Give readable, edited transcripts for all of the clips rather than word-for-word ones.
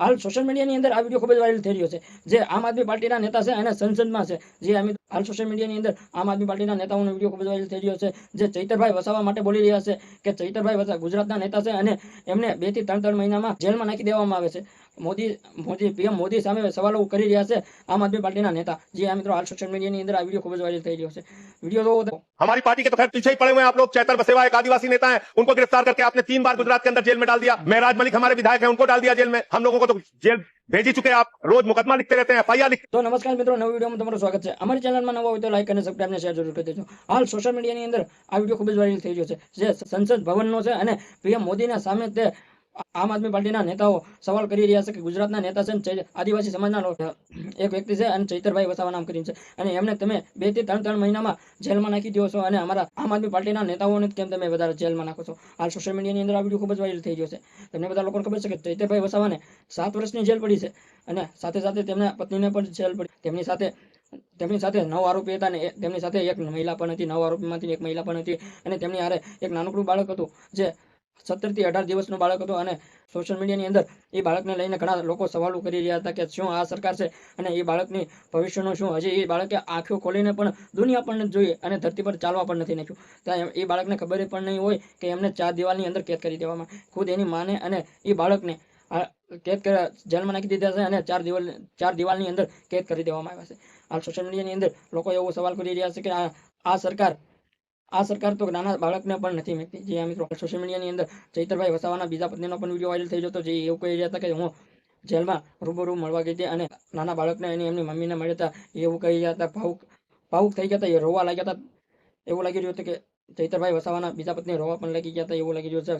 હાલ સોશિયલ મીડિયાની અંદર આ વિડીયો ખૂબ જ વાયરલ થઈ રહ્યો છે, જે આમ આદમી પાર્ટીના નેતા છે અને સંસદમાં છે, જે હાલ સોશિયલ મીડિયાની અંદર આમ આદમી પાર્ટીના નેતાઓનો વિડીયો ખૂબ જ વાયરલ થઈ રહ્યો છે, જે ચૈતરભાઈ વસાવા માટે બોલી રહ્યા છે કે ચૈતરભાઈ વસાવા ગુજરાતના નેતા છે અને એમને 2 થી 3 મહિનામાં જેલમાં નાખી દેવામાં આવે છે। પીએમ મોદી સામે સવાલો કરી રહ્યા છે આમ આદમી પાर्टी नेता। जी हाँ मित्रों, हाल सोशल मीडिया ની અંદર આ વિડીયો ખૂબ જ વાયરલ થઈ રહ્યો છે। वीडियो तो हमारी पार्टी के तो खैर पीछे ही पड़े हुए हैं आप लोग। चैतर बसेवा एक आदिवासी नेता है, उनको गिरफ्तार करके आपने 3 बार गुजरात के अंदर जेल में डाल दिया। महराज मलिक हमारे विधायक हैं, उनको डाल दिया जेल में। हम लोगों को तो जेल भेज ही चुके हैं। आप रोज मुकदमा लिखते रहते हैं, एफआईआर लिखते। तो नमस्कार मित्रों, नवा वीडियो में તમારું સ્વાગત છે। અમારી ચેનલમાં નવા હોય તો લાઈક અને સબસ્ક્રાઇબ ને શેર જરૂર કરી દેજો। હાલ સોશિયલ મીડિયાની અંદર આ વિડીયો ખૂબ જ વાયરલ થઈ રહ્યો છે, જે સંસદ ભવનનો છે અને પીએમ મોદીના સામે તે આમ આદમી પાર્ટીના નેતાઓ સવાલ કરી રહ્યા છે કે ગુજરાતના નેતા છે આદિવાસી સમાજના એક વ્યક્તિ છે અને ચૈતરભાઈ વસાવા નામ કરીને છે, અને એમને તમે 2 થી 3 મહિનામાં જેલમાં નાખી દો છો અને અમારા આમ આદમી પાર્ટીના નેતાઓને કેમ તમે વધારે જેલમાં નાખો છો। હાલ સોશિયલ મીડિયાની અંદર આ વિડીયો ખૂબ જ વાયરલ થઈ રહ્યો છે। તમને બધા લોકોને ખબર છે કે ચૈતરભાઈ વસાવાને 7 વર્ષની જેલ પડી છે અને સાથે સાથે તેમના પત્નીને પણ જેલ પડી। તેમની સાથે 9 આરોપી હતા અને તેમની સાથે એક મહિલા પણ હતી। 9 આરોપીમાંથી એક મહિલા પણ હતી અને તેમની હારે એક નાનકડું બાળક હતું, જે 17 થી 18 દિવસનું બાળક હતું। અને સોશિયલ મીડિયાની અંદર એ બાળકને લઈને ઘણા લોકો સવાલો કરી રહ્યા હતા કે શું આ સરકાર છે અને એ બાળકની ભવિષ્યનું શું? હજી એ બાળકે આંખો ખોલીને પણ દુનિયા પણ નથી જોઈ અને ધરતી પર ચાલવા પણ નથી નાખ્યું। ત્યાં એ બાળકને ખબર પણ નહીં હોય કે એમને 4 દિવાલની અંદર કેદ કરી દેવામાં, ખુદ એની માને અને એ બાળકને કેદ કરી જેલમાં નાખી દીધા છે અને 4 દિવાલની અંદર કેદ કરી દેવામાં આવ્યા છે। હાલ સોશિયલ મીડિયાની અંદર લોકો એવો સવાલ કરી રહ્યા છે કે આ સરકાર તો નાના બાળકને પણ નથી મેકતી। જે આ મિત્રો સોશિયલ મીડિયાની અંદર ચૈતરભાઈ વસાવાના બીજા પત્નીનો પણ વિડીયો વાયરલ થઈ જતો, જે એવું કહી રહ્યા હતા કે હું જેલમાં રૂબરૂ મળવા ગઈ હતી અને નાના બાળકને અને એમની મમ્મીને મળ્યા હતા, એવું કહી રહ્યા હતા। ભાવુક થઈ ગયા હતા, એ રોવા લાગ્યા હતા। એવું લાગી રહ્યું હતું કે ચૈતરભાઈ વસાવાના બીજા પત્ની રોવા પણ લાગી ગયા હતા, એવું લાગી રહ્યું છે।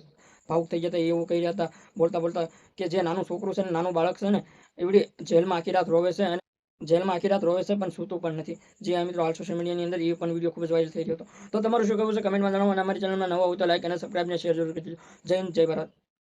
ભાવુક થઈ ગયા હતા, એવું કહી રહ્યા હતા બોલતા કે જે નાનું છોકરું છે ને નાનું બાળક છે ને એવડી જેલમાં આખી રાત રોવે છે અને પણ સૂતું પણ નથી। જે આ મિત્રો હાલ સોશિયલ મીડિયાની અંદર એ પણ વિડીયો ખૂબ જ વાયરલ થઈ રહ્યો હતો। તો તમારું શું કહેવું છે કમેન્ટમાં જણાવો અને અમારી ચેનલમાં નવા હોય તો લાઈક અને સબસ્ક્રાઇબ ને શેર જરૂર કરી દેજો। જય હિન્દ, જય ભારત।